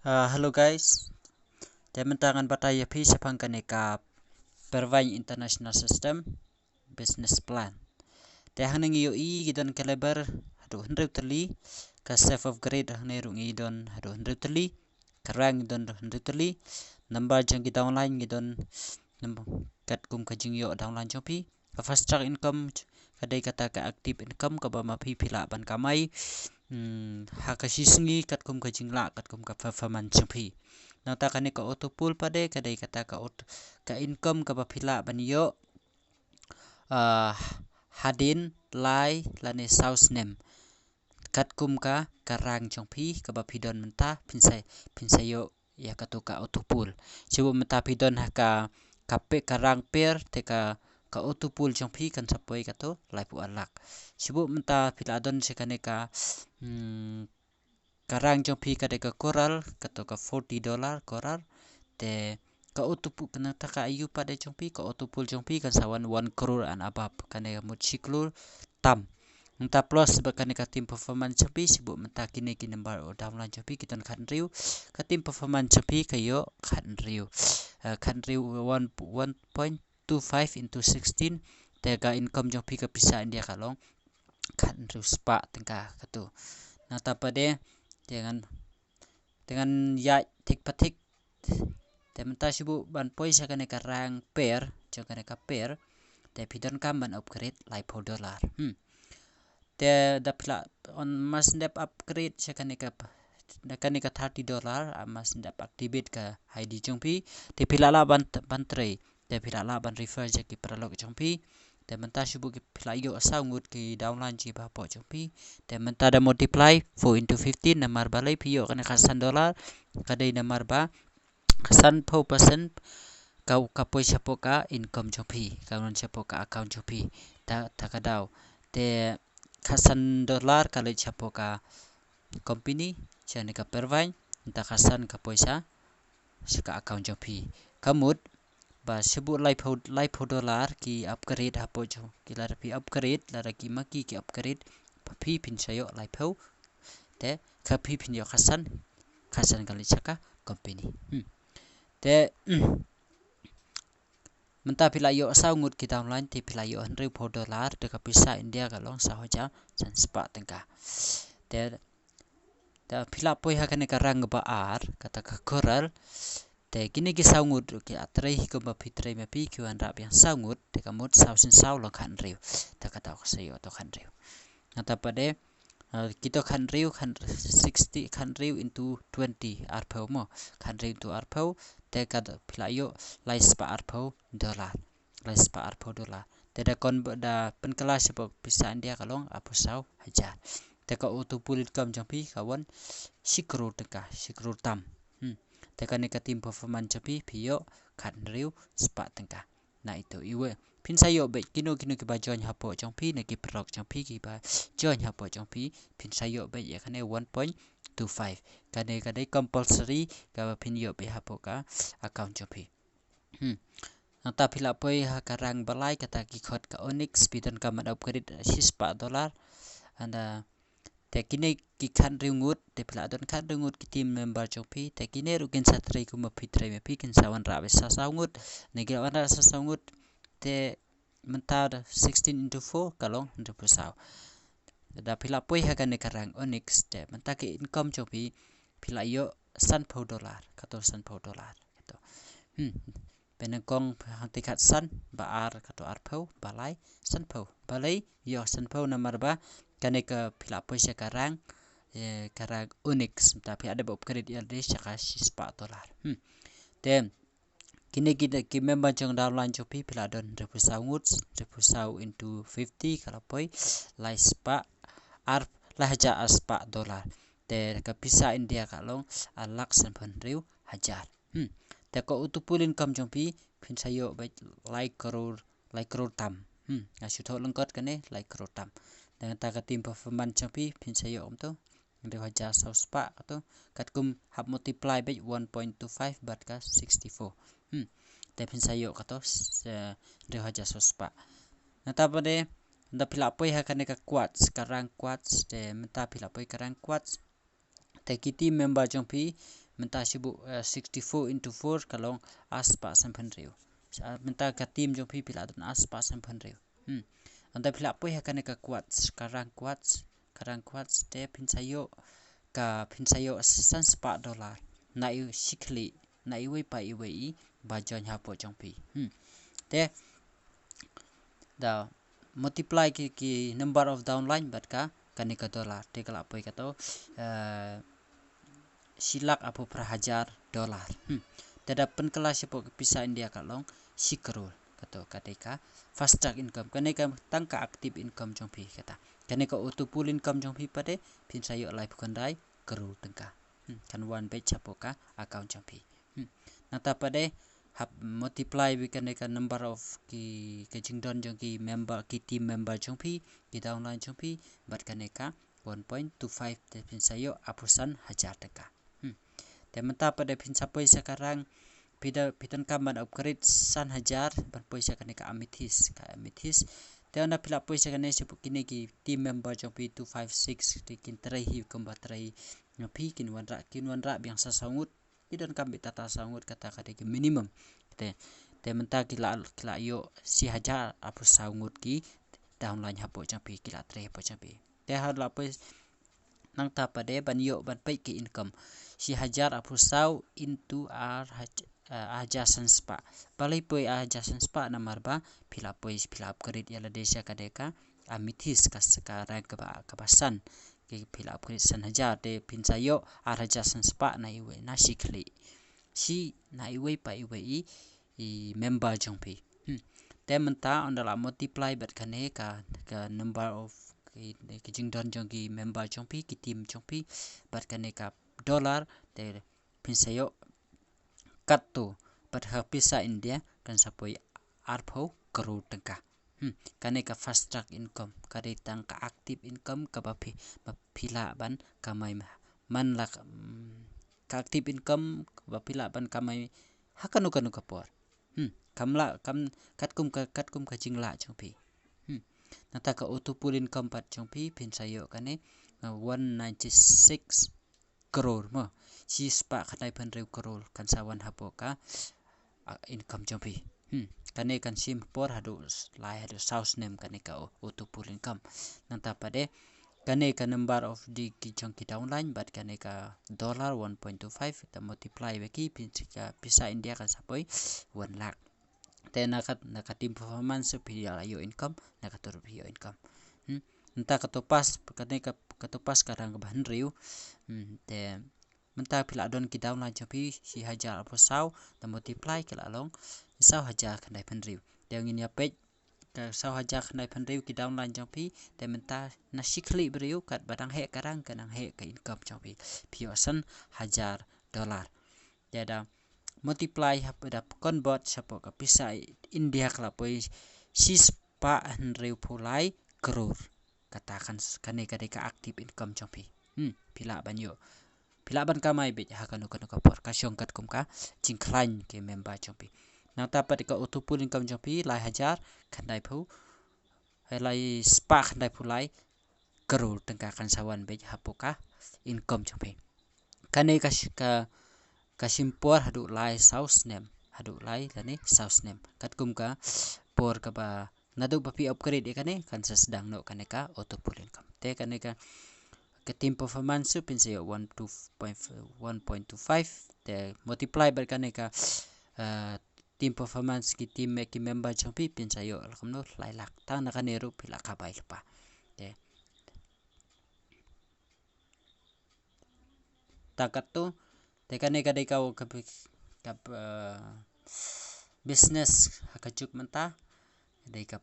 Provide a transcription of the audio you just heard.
Hello guys, teman-teman bataya pi sepang kaneka pervain international system business plan. Te haneng iyo gidan kalebar hadu hundred tali ka self of grade haneng rung idon hadu hundred tali karang idon hundred tali number jang kita online gidon kat kum kajing yo downline chopi ka fast track income kadai kata ka active income ka ba mapi pila ban kamai hakashi sengi kat kum kajing la kat kum ka performance chopi nata kane ka auto pool pade kadai kata ka income ka ba pila ban yo hadin lai lane south name kat kum ka karang chongpi ka ba pidon menta pinsai yo ya katuka auto pool sibu menta pidon haka kape karang per teka ka auto pool chongpi kan sapoi kato lai pu alak sibu menta piladon sekane ka karang chongpi kade ka coral kato ka $40 coral te ka auto pool kana taka ayu pada chongpi ka auto pool chongpi kan sawan 1 crore and above kane mut siklur tam menta plus bakane ka team performance chongpi sibu menta kini number downline chongpi kiton kan riu ka team performance chongpi kayo kan riu 1.25 into 16 tega income chongpi ka pisa india kalong kan riu spa tengka katu nah tapade dengan ya tik patik tementa sibu ban poisa kane karang per jokane ka per te pidon kam ban upgrade lai $4 te dapla on mas dep upgrade sekane ka $30 mas dep activate ka ID jongpi te pilala ban tre te pilala ban refer je ki pralog jongpi te menta sibu ki pilayo asangut ki downline ji ba po jongpi te menta da multiply 4 into 15 namar balai piyo kana kasan dollar kadai namar ba kasan 4% kau kapoi siapo ka income jongpi kaun siapo ka account jongpi ta takadau te kasan dollar kali siapo ka company jane ka pervain ta kasan ka poisa sika account jongpi kamut ba sibu $4 ki upgrade hapo jo ki lara pi upgrade lara ki maki ki upgrade papi pin sayo $4 te kapi pin yo kasan kali saka company te menta pilayo saungut kita online te pilayo $100 de kapisa india kalong sahoja san spa tengka te ta pila poi hakane karang ba ar kata ka coral te kini ki saungut ki atrei ko ba pitrei ma pi ki wan rap yang saungut te kamut sausin sau lo kan riu ta kata ko sayo to kan riu nata pade kita kan riu 60 kan riu into 20 arpau mo kan riu into arpau te kada pilayo lai spa arpau dollar lai spa arpau dollar te da kon da penkelas sepo bisa dia kalong apu sau hajar te ka auto pulit kam jampi kawan sikrur teka sikrur tam te kan ka tim performance jampi piyo kan riu spa tengka na itu iwe pin sayo be kino ki ba join hapo jampi ne ki prok jampi ki ba join hapo jampi pin sayo be ya kane 1.25 kane compulsory ka pin yo be hapo ka account jampi nata pila poi karang balai kata ki khot ka onyx piton ka mad upgrade $6 anda te kine ki kan ringut te pila don kan ringut ki team member jampi te kine rukin satre ku ma pitre me pikin sawan rabe sa saungut ne ge wana sa saungut te mentar 16 into 4 kalong untuk pusau da pila poi hakane karang onyx te mentar ke income jampi pila yo $100 kato $100 gitu penengkong tikat san baar kato arpau balai sanpau balai yo sanpau namar ba kane ka pila poi sekarang karang onyx tapi ada upgrade ya de saka $6 te kini kita ki member jong downline chopi pila don repusau into 50 kalau poi lai spa arp lahja aspa dollar te ka pisa india kalong alak sanpan riu hajar te ko utupulin kam jompi pin sayo baik lai crore tam asu tho lengkot kane lai crore tam dengan ta ka tim performance jompi pin sayo to riu hajar sau spa atau katkum hab multiply baik 1.25 bat ka 64 te pin sayo kato riu hajar sau spa nata pade nda pila poi hakane ka quartz karang quartz te menta pila poi karang quartz te kiti member jompi mentah sibuk 64 into 4 kalong aspa sampan riu mentah ka tim jong pi pila don aspa sampan riu anda pila poi akan ka kuat sekarang kuat te pinsayo san sepa dolar na yu sikli na iwe pa iwe I bajon hapo jong pi te da multiply ki number of downline bat ka kanika dolar te kala poi kato silak apo per hajar dolar tada pen kelas apo pisa India kalong si crore kato katika fast track income kanika tangka active income jong pi kata kanika auto pool income jong pi pade pin sayo life kondai crore tengka kan one page apo ka account jong pi nata pade hap multiply we kanika number of ki jingdon jong ki member ki team member jong pi ki downline jong pi bat kanika 1.25 te pin sayo apusan hajar tengka te menta pada pin sapoi sekarang pidan kaman upgrade san hajar berpoi kanika amethyst te ona pila poi sakane sepuk kini ki team member jong pi 256 kin terahi kemba terahi pi kin wanra biang sasangut pidan kambi tata sangut kata ki minimum te menta kila yo si hajar apu sangut ki downline hapo jong pi kila terahi hapo jong pi te har la poi nang ta pade ban yo ban pai ki income si hajar apu sau into hajar sanspa balai poi hajar sanspa namar ba pila upgrade yala desa kadeka amethyst kas sekarang kebasan ki pila upgrade san hajar de pinsayo hajar sanspa na iwe na sikli si na iwe pa iwe I member jong pi te menta ondala multiply bat kane ka number of ki jingdon jong ki member jong pi ki team jong pi bat kane ka dollar te pinsayo katto bat hapisa India kan sapoi arpo crore tengka kane ka fast track income kare tang ka active income ka bapila ban kamai man la ka active income bapila ban kamai hakanu kapor kamla katkum ka jingla jong pi nata ka auto pool income pat jong pi pinsayo kane 196 crore mo si spa khanai pan reu crore kan sawan hapo ka income jong pi kane kan sim por hadu south name kane ka auto pool income nanta pade kane ka number of di ki jong ki downline bat kane ka dollar 1.25 ta multiply beki pisa India kan sapoi 1 lakh te naka team performance pia yo income naka tur pia income entah katopas kane ka katopas kadang bahan riu te menta pila don ki downline jopi si hajar apo sau ta multiply kala long sau hajar kandai pen riu te ngin ya page ka sau hajar kandai pen riu ki downline jopi te menta na sikli beriu kat badang he karang kanang he ka income jopi pio san hajar dolar jadi multiply pada convert sapo ka pisa India kala poi sispa riu pulai crore katakan kane kadeka active income jopi pila banyo pila ban kamai be hakanu kapor ka syongkat kum ka jingklain ke member jopi na tapat ka auto pool income jopi lai hajar khandai phu lai spa khandai pulai crore tengka kan sawan be hapoka income jopi kane ka kasimpor hadu lai south name hadu lai lani south name katkum ka por ka ba nadu bapi upgrade kane kan sedang no kane ka auto pool income te kane ka team performance pinsayo 1.25 te multiply ber kane ka team performance ki team ki member jompi pinsayo alhamno lai lak tang na kane ru pila ka bai pa te takat tu te kane ka dei ka business hakajuk menta dei ka